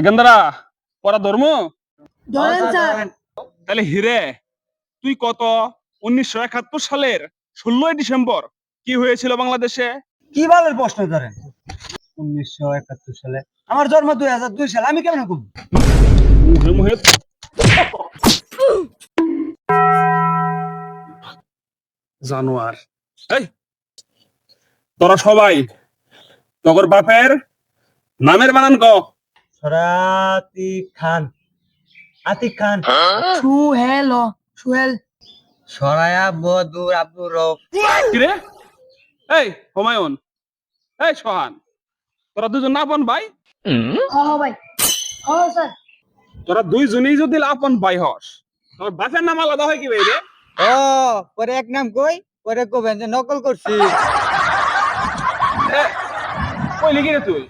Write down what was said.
গেন্দারা পড়া ধর্ম ধরেন স্যার। তাহলে হিরে তুই কত 1971 সালের 16ই ডিসেম্বর কি হয়েছিল বাংলাদেশে? কি বলের প্রশ্ন করেন? 1971 সালে আমার জন্ম 2002 সালে, আমি কেমন কম? মুহে মুহে জানোয়ার। এই তোরা সবাই তগর বাপের নামের বানান ক। আতিক খান। আতিক খান। সুহেল সুহেল। সরায়া বদুর আব্দুর রউফ। কিরে এই হুমায়ুন, এই সোহান, তোরা দুজন না আপন ভাই? ভাই স্যার। তোরা দুইজনেই যদি আপন ভাই হস তোর বাপের নাম আলাদা হয় কি ভাই রে? ও পরে এক নাম কই, পরে কবেন যে নকল করছি। কইলি কি রে তুই?